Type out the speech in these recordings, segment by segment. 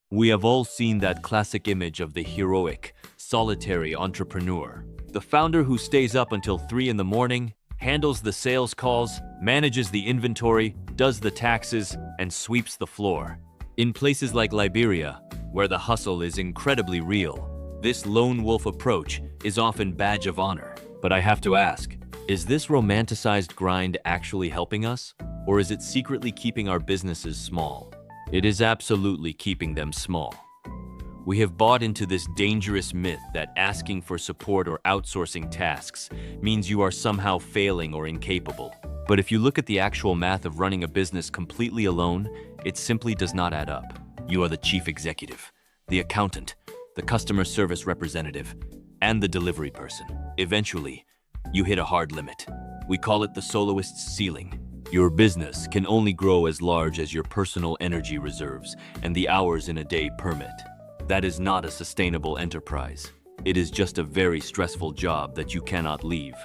We have all seen that classic image of the heroic, solitary entrepreneur. The founder who stays up until 3 in the morning, handles the sales calls, manages the inventory, does the taxes, and sweeps the floor. In places like Liberia, where the hustle is incredibly real, this lone wolf approach is often badge of honor. But I have to ask, is this romanticized grind actually helping us? Or is it secretly keeping our businesses small? It is absolutely keeping them small. We have bought into this dangerous myth that asking for support or outsourcing tasks means you are somehow failing or incapable. But if you look at the actual math of running a business completely alone, it simply does not add up. You are the chief executive, the accountant, the customer service representative, and the delivery person. Eventually, you hit a hard limit. We call it the soloist's ceiling. Your business can only grow as large as your personal energy reserves and the hours in a day permit. That is not a sustainable enterprise. It is just a very stressful job that you cannot leave.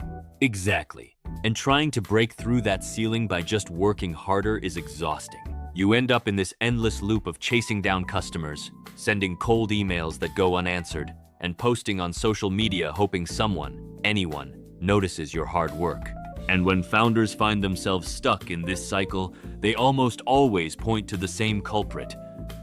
Exactly. And trying to break through that ceiling by just working harder is exhausting. You end up in this endless loop of chasing down customers, sending cold emails that go unanswered, and posting on social media hoping someone, anyone, notices your hard work. And when founders find themselves stuck in this cycle, they almost always point to the same culprit.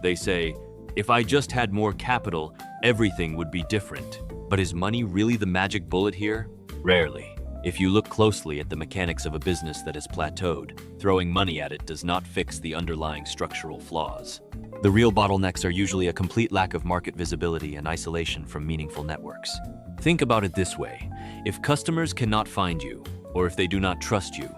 They say, if I just had more capital, everything would be different. But is money really the magic bullet here? Rarely. If you look closely at the mechanics of a business that has plateaued, throwing money at it does not fix the underlying structural flaws. The real bottlenecks are usually a complete lack of market visibility and isolation from meaningful networks. Think about it this way. If customers cannot find you, or if they do not trust you,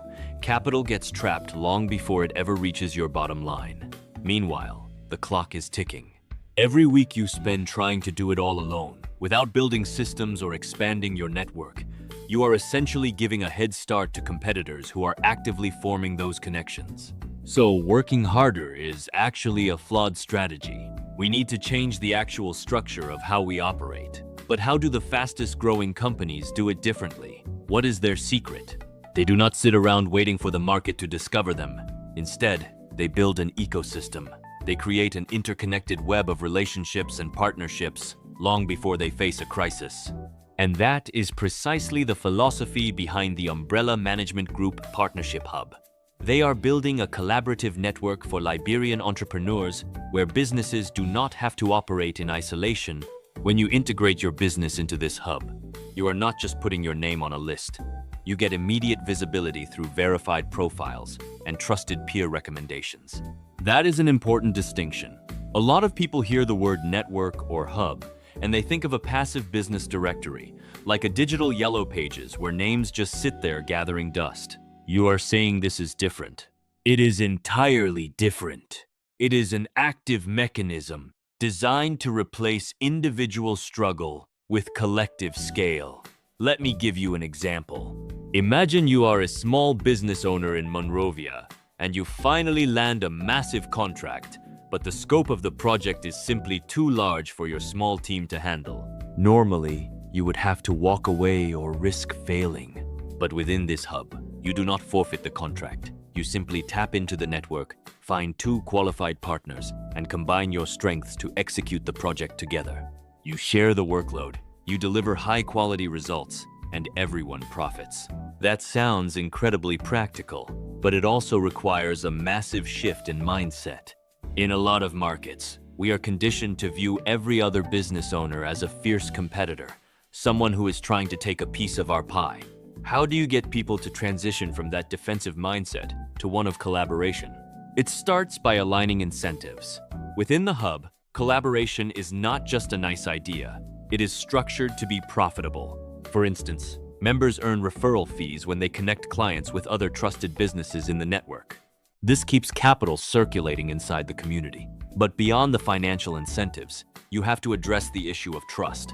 capital gets trapped long before it ever reaches your bottom line. Meanwhile, the clock is ticking. Every week you spend trying to do it all alone, without building systems or expanding your network, you are essentially giving a head start to competitors who are actively forming those connections. So working harder is actually a flawed strategy. We need to change the actual structure of how we operate. But how do the fastest growing companies do it differently? What is their secret? They do not sit around waiting for the market to discover them. Instead, they build an ecosystem. They create an interconnected web of relationships and partnerships long before they face a crisis. And that is precisely the philosophy behind the umbrella management group Partnership Hub. They are building a collaborative network for Liberian entrepreneurs where businesses do not have to operate in isolation. When you integrate your business into this hub, you are not just putting your name on a list. You get immediate visibility through verified profiles and trusted peer recommendations. That is an important distinction. A lot of people hear the word network or hub, and they think of a passive business directory, like a digital yellow pages where names just sit there gathering dust. You are saying this is different. It is entirely different. It is an active mechanism designed to replace individual struggle with collective scale. Let me give you an example. Imagine you are a small business owner in Monrovia, and you finally land a massive contract, but the scope of the project is simply too large for your small team to handle. Normally, you would have to walk away or risk failing. But within this hub, you do not forfeit the contract. You simply tap into the network, find 2 qualified partners, and combine your strengths to execute the project together. You share the workload, you deliver high-quality results, and everyone profits. That sounds incredibly practical, but it also requires a massive shift in mindset. In a lot of markets, we are conditioned to view every other business owner as a fierce competitor, someone who is trying to take a piece of our pie. How do you get people to transition from that defensive mindset to one of collaboration? It starts by aligning incentives. Within the hub, collaboration is not just a nice idea. It is structured to be profitable. For instance, members earn referral fees when they connect clients with other trusted businesses in the network. This keeps capital circulating inside the community. But beyond the financial incentives, you have to address the issue of trust.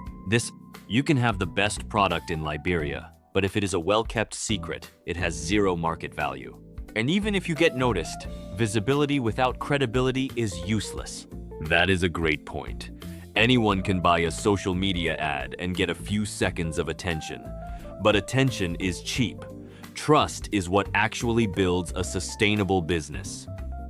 You can have the best product in Liberia, but if it is a well-kept secret, it has zero market value. And even if you get noticed, visibility without credibility is useless. That is a great point. Anyone can buy a social media ad and get a few seconds of attention. But attention is cheap. Trust is what actually builds a sustainable business.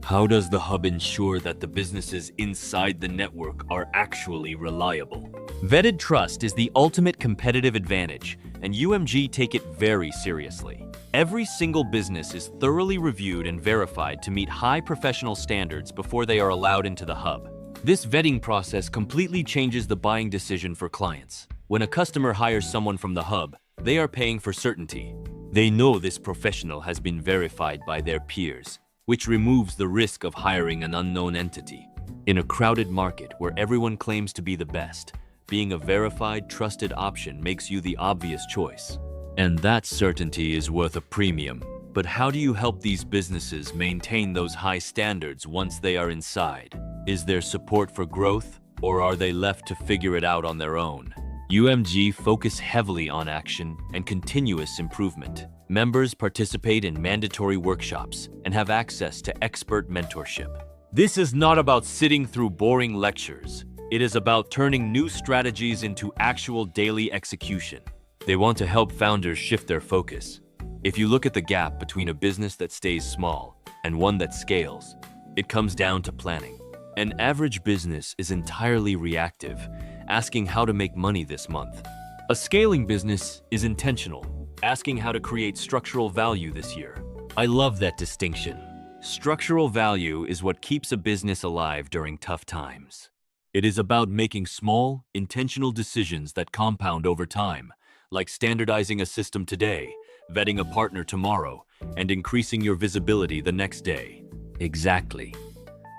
How does the hub ensure that the businesses inside the network are actually reliable? Vetted trust is the ultimate competitive advantage, and UMG take it very seriously. Every single business is thoroughly reviewed and verified to meet high professional standards before they are allowed into the hub. This vetting process completely changes the buying decision for clients. When a customer hires someone from the hub, they are paying for certainty. They know this professional has been verified by their peers, which removes the risk of hiring an unknown entity. In a crowded market where everyone claims to be the best, being a verified, trusted option makes you the obvious choice. And that certainty is worth a premium. But how do you help these businesses maintain those high standards once they are inside? Is there support for growth, or are they left to figure it out on their own? UMG focus heavily on action and continuous improvement. Members participate in mandatory workshops and have access to expert mentorship. This is not about sitting through boring lectures. It is about turning new strategies into actual daily execution. They want to help founders shift their focus. If you look at the gap between a business that stays small and one that scales, it comes down to planning. An average business is entirely reactive, asking how to make money this month. A scaling business is intentional, asking how to create structural value this year. I love that distinction. Structural value is what keeps a business alive during tough times. It is about making small, intentional decisions that compound over time, like standardizing a system today, vetting a partner tomorrow, and increasing your visibility the next day. Exactly.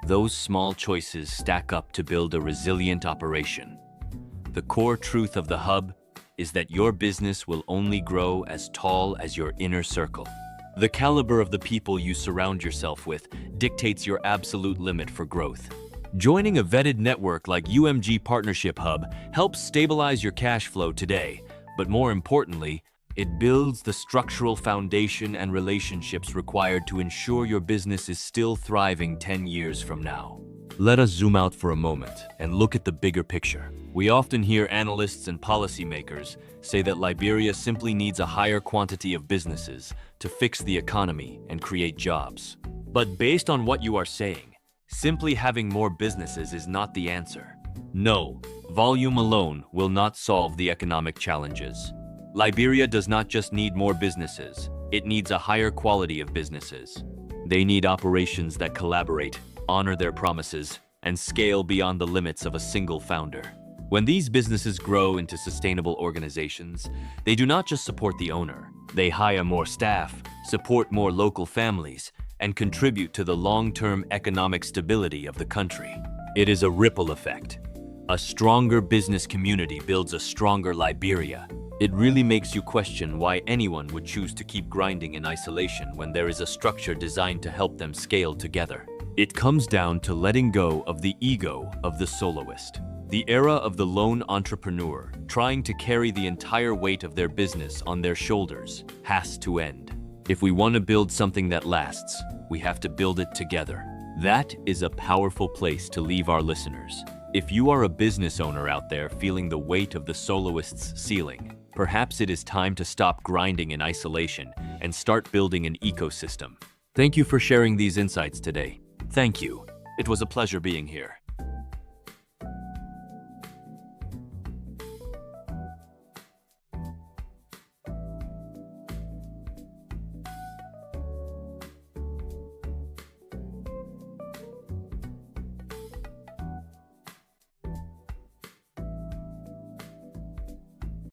Those small choices stack up to build a resilient operation. The core truth of the hub is that your business will only grow as tall as your inner circle. The caliber of the people you surround yourself with dictates your absolute limit for growth. Joining a vetted network like UMG Partnership Hub helps stabilize your cash flow today, but more importantly, it builds the structural foundation and relationships required to ensure your business is still thriving 10 years from now. Let us zoom out for a moment and look at the bigger picture. We often hear analysts and policymakers say that Liberia simply needs a higher quantity of businesses to fix the economy and create jobs. But based on what you are saying, simply having more businesses is not the answer. No, volume alone will not solve the economic challenges. Liberia does not just need more businesses, it needs a higher quality of businesses. They need operations that collaborate, honor their promises, and scale beyond the limits of a single founder. When these businesses grow into sustainable organizations, they do not just support the owner. They hire more staff, support more local families, and contribute to the long-term economic stability of the country. It is a ripple effect. A stronger business community builds a stronger Liberia. It really makes you question why anyone would choose to keep grinding in isolation when there is a structure designed to help them scale together. It comes down to letting go of the ego of the soloist. The era of the lone entrepreneur trying to carry the entire weight of their business on their shoulders has to end. If we want to build something that lasts, we have to build it together. That is a powerful place to leave our listeners. If you are a business owner out there feeling the weight of the soloist's ceiling, perhaps it is time to stop grinding in isolation and start building an ecosystem. Thank you for sharing these insights today. Thank you. It was a pleasure being here.